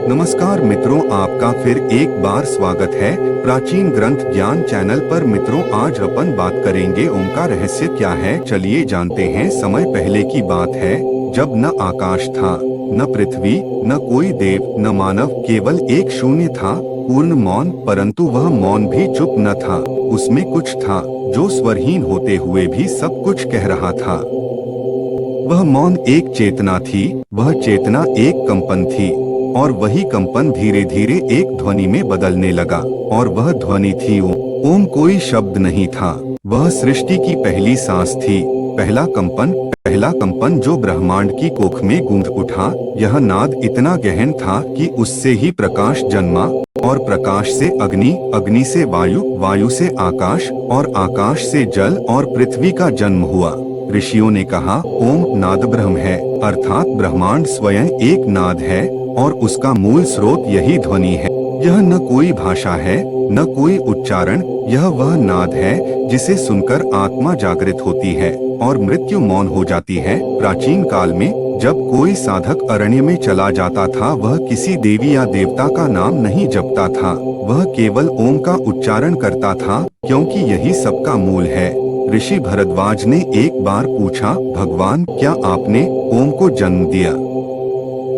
नमस्कार मित्रों, आपका फिर एक बार स्वागत है प्राचीन ग्रंथ ज्ञान चैनल पर। मित्रों, आज अपन बात करेंगे ओम का रहस्य क्या है। चलिए जानते हैं। समय पहले की बात है, जब न आकाश था, न पृथ्वी, न कोई देव, न मानव, केवल एक शून्य था, पूर्ण मौन। परंतु वह मौन भी चुप न था, उसमें कुछ था जो स्वरहीन होते हुए भी सब कुछ कह रहा था। वह मौन एक चेतना थी, वह चेतना एक कंपन थी, और वही कंपन धीरे धीरे एक ध्वनि में बदलने लगा, और वह ध्वनि थी ओम। ओम कोई शब्द नहीं था, वह सृष्टि की पहली सांस थी, पहला कंपन जो ब्रह्मांड की कोख में गूंज उठा। यह नाद इतना गहन था कि उससे ही प्रकाश जन्मा, और प्रकाश से अग्नि, अग्नि से वायु, वायु से आकाश, और आकाश से जल और पृथ्वी का जन्म हुआ। ऋषियों ने कहा, ओम नाद ब्रह्म है, अर्थात ब्रह्मांड स्वयं एक नाद है, और उसका मूल स्रोत यही ध्वनि है। यह न कोई भाषा है, न कोई उच्चारण, यह वह नाद है जिसे सुनकर आत्मा जागृत होती है और मृत्यु मौन हो जाती है। प्राचीन काल में जब कोई साधक अरण्य में चला जाता था, वह किसी देवी या देवता का नाम नहीं जपता था, वह केवल ओम का उच्चारण करता था, क्योंकि यही सबका मूल है। ऋषि भरद्वाज ने एक बार पूछा, भगवान, क्या आपने ओम को जन्म दिया?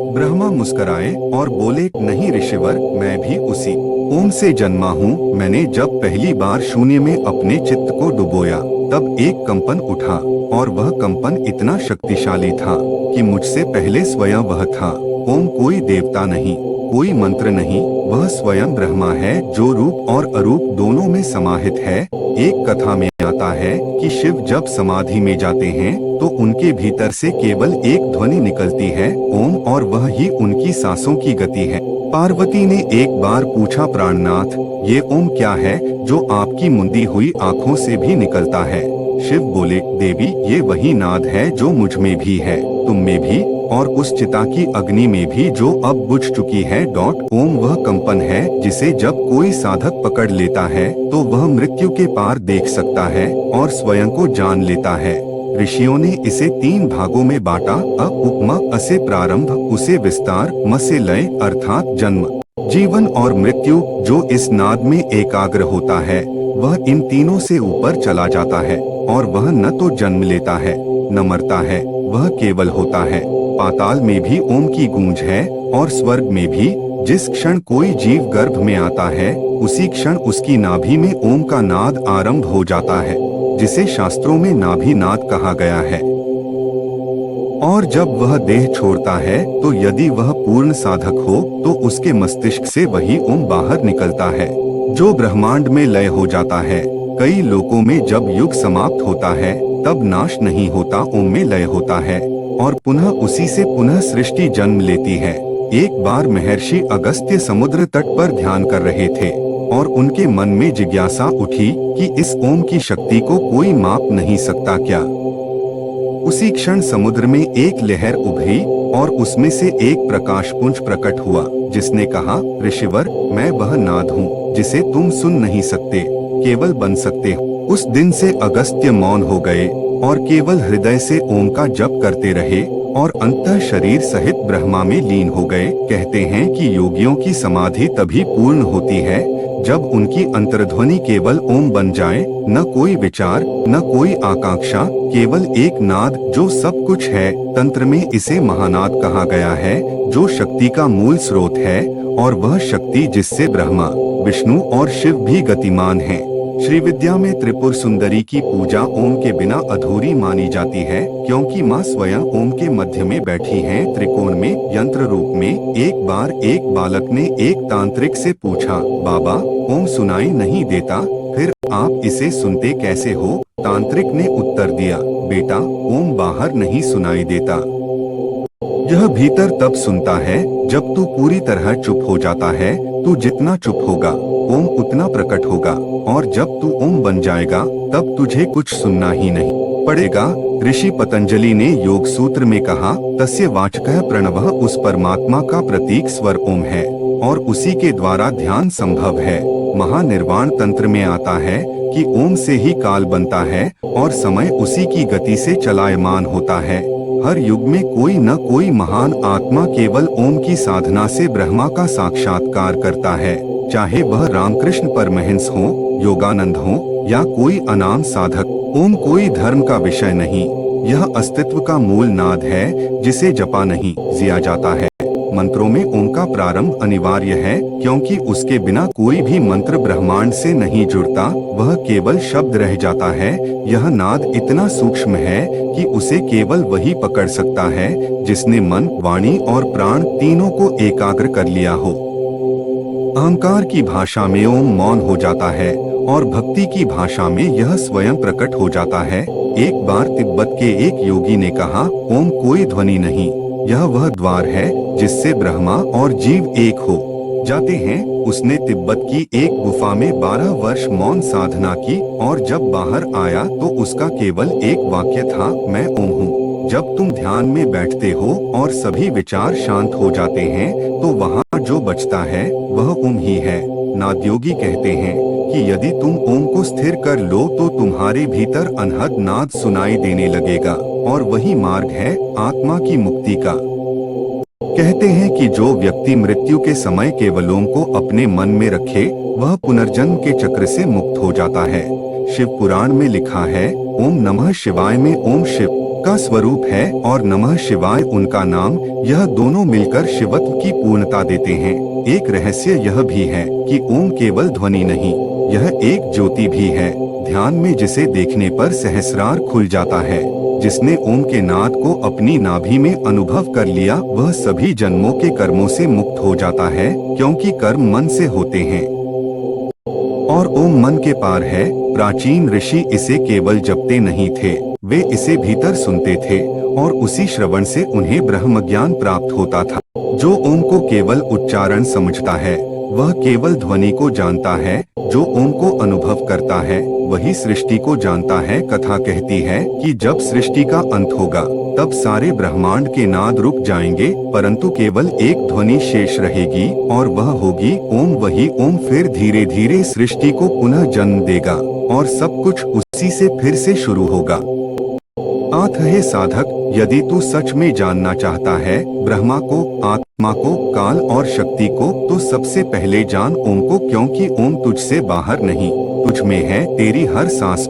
ब्रह्मा मुस्कुराए और बोले, नहीं ऋषिवर, मैं भी उसी ओम से जन्मा हूँ। मैंने जब पहली बार शून्य में अपने चित्त को डुबोया, तब एक कंपन उठा, और वह कंपन इतना शक्तिशाली था कि मुझसे पहले स्वयं वह था। ओम कोई देवता नहीं, कोई मंत्र नहीं, वह स्वयं ब्रह्मा है, जो रूप और अरूप दोनों में समाहित है। एक कथा में आता है कि शिव जब समाधि में जाते हैं तो उनके भीतर से केवल एक ध्वनि निकलती है, ओम, और वह ही उनकी सांसों की गति है। पार्वती ने एक बार पूछा, प्राणनाथ, ये ओम क्या है जो आपकी मुंदी हुई आँखों से भी निकलता है? शिव बोले, देवी, ये वही नाद है जो मुझ में भी है, तुम में भी, और उस चिता की अग्नि में भी जो अब बुझ चुकी है। ओम वह कंपन है जिसे जब कोई साधक पकड़ लेता है तो वह मृत्यु के पार देख सकता है और स्वयं को जान लेता है। ऋषियों ने इसे 3 भागों में बांटा, अ उपमा, असे प्रारंभ, उसे विस्तार, म से लय, अर्थात जन्म, जीवन और मृत्यु। जो इस नाद में एकाग्र होता है वह इन तीनों से ऊपर चला जाता है, और वह न तो जन्म लेता है न मरता है, वह केवल होता है। पाताल में भी ओम की गूंज है, और स्वर्ग में भी। जिस क्षण कोई जीव गर्भ में आता है, उसी क्षण उसकी नाभि में ओम का नाद आरंभ हो जाता है, जिसे शास्त्रों में नाभि नाद कहा गया है। और जब वह देह छोड़ता है तो यदि वह पूर्ण साधक हो तो उसके मस्तिष्क से वही ओम बाहर निकलता है, जो ब्रह्मांड में लय हो जाता है। कई लोकों में जब युग समाप्त होता है तब नाश नहीं होता, ओम में लय होता है, और पुनः उसी से पुनः सृष्टि जन्म लेती है। एक बार महर्षि अगस्त्य समुद्र तट पर ध्यान कर रहे थे, और उनके मन में जिज्ञासा उठी कि इस ओम की शक्ति को कोई माप नहीं सकता क्या? उसी क्षण समुद्र में एक लहर उभरी, और उसमें से एक प्रकाशपुंज प्रकट हुआ, जिसने कहा, ऋषिवर, मैं वह नाद हूँ जिसे तुम सुन नहीं सकते, केवल बन सकते हो। उस दिन से अगस्त्य मौन हो गए और केवल हृदय से ओम का जप करते रहे, और अंतः शरीर सहित ब्रह्मा में लीन हो गए। कहते हैं कि योगियों की समाधि तभी पूर्ण होती है जब उनकी अंतर्ध्वनि केवल ओम बन जाए, न कोई विचार, न कोई आकांक्षा, केवल एक नाद जो सब कुछ है। तंत्र में इसे महानाद कहा गया है, जो शक्ति का मूल स्रोत है, और वह शक्ति जिससे ब्रह्मा, विष्णु और शिव भी गतिमान हैं। श्री विद्या में त्रिपुर सुंदरी की पूजा ओम के बिना अधूरी मानी जाती है, क्योंकि माँ स्वयं ओम के मध्य में बैठी हैं, त्रिकोण में, यंत्र रूप में। एक बार एक बालक ने एक तांत्रिक से पूछा, बाबा, ओम सुनाई नहीं देता, फिर आप इसे सुनते कैसे हो? तांत्रिक ने उत्तर दिया, बेटा, ओम बाहर नहीं सुनाई देता, यह भीतर तब सुनता है जब तू पूरी तरह चुप हो जाता है। तू जितना चुप होगा, ओम उतना प्रकट होगा, और जब तू ओम बन जाएगा तब तुझे कुछ सुनना ही नहीं पड़ेगा। ऋषि पतंजलि ने योग सूत्र में कहा, तस्य वाचकः प्रणवः, उस परमात्मा का प्रतीक स्वर ओम है, और उसी के द्वारा ध्यान संभव है। महानिर्वाण तंत्र में आता है कि ओम से ही काल बनता है, और समय उसी की गति से चलायमान होता है। हर युग में कोई न कोई महान आत्मा केवल ओम की साधना से ब्रह्मा का साक्षात्कार करता है, चाहे वह रामकृष्ण परमहंस हो, योगानंद हो या कोई अनाम साधक। ओम कोई धर्म का विषय नहीं, यह अस्तित्व का मूल नाद है जिसे जपा नहीं जिया जाता है। मंत्रों में ओम का प्रारंभ अनिवार्य है, क्योंकि उसके बिना कोई भी मंत्र ब्रह्मांड से नहीं जुड़ता, वह केवल शब्द रह जाता है। यह नाद इतना सूक्ष्म है कि उसे केवल वही पकड़ सकता है जिसने मन, वाणी और प्राण तीनों को एकाग्र कर लिया हो। अहंकार की भाषा में ओम मौन हो जाता है और भक्ति की भाषा में यह स्वयं प्रकट हो जाता है। एक बार तिब्बत के एक योगी ने कहा, ओम कोई ध्वनि नहीं, यह वह द्वार है जिससे ब्रह्मा और जीव एक हो जाते हैं। उसने तिब्बत की एक गुफा में 12 वर्ष मौन साधना की और जब बाहर आया तो उसका केवल एक वाक्य था, मैं ओम हूँ। जब तुम ध्यान में बैठते हो और सभी विचार शांत हो जाते हैं तो वहाँ जो बचता है वह ओम ही है। नादयोगी कहते हैं कि यदि तुम ओम को स्थिर कर लो तो तुम्हारे भीतर अनहद नाद सुनाई देने लगेगा और वही मार्ग है आत्मा की मुक्ति का। कहते हैं कि जो व्यक्ति मृत्यु के समय केवल ओम को अपने मन में रखे वह पुनर्जन्म के चक्र से मुक्त हो जाता है। शिव पुराण में लिखा है, ओम नमः शिवाय में ओम शिव का स्वरूप है और नमः शिवाय उनका नाम। यह दोनों मिलकर शिवत्व की पूर्णता देते हैं। एक रहस्य यह भी है कि ओम केवल ध्वनि नहीं, यह एक ज्योति भी है, ध्यान में जिसे देखने पर सहस्रार खुल जाता है। जिसने ओम के नाद को अपनी नाभि में अनुभव कर लिया वह सभी जन्मों के कर्मों से मुक्त हो जाता है, क्योंकि कर्म मन से होते हैं और ओम मन के पार है। प्राचीन ऋषि इसे केवल जपते नहीं थे, वे इसे भीतर सुनते थे और उसी श्रवण से उन्हें ब्रह्म ज्ञान प्राप्त होता था। जो ओम को केवल उच्चारण समझता है वह केवल ध्वनि को जानता है, जो ओम को अनुभव करता है वही सृष्टि को जानता है। कथा कहती है कि जब सृष्टि का अंत होगा तब सारे ब्रह्मांड के नाद रुक जाएंगे, परंतु केवल एक ध्वनि शेष रहेगी और वह होगी ओम। वही ओम फिर धीरे धीरे सृष्टि को पुनः जन्म देगा और सब कुछ उसी से फिर से शुरू होगा। आठ हे साधक, यदि तू सच में जानना चाहता है ब्रह्मा को, आत्मा को, काल और शक्ति को, तो सबसे पहले जान ओम को, क्योंकि ओम तुझसे बाहर नहीं तुझ में है। तेरी हर सांस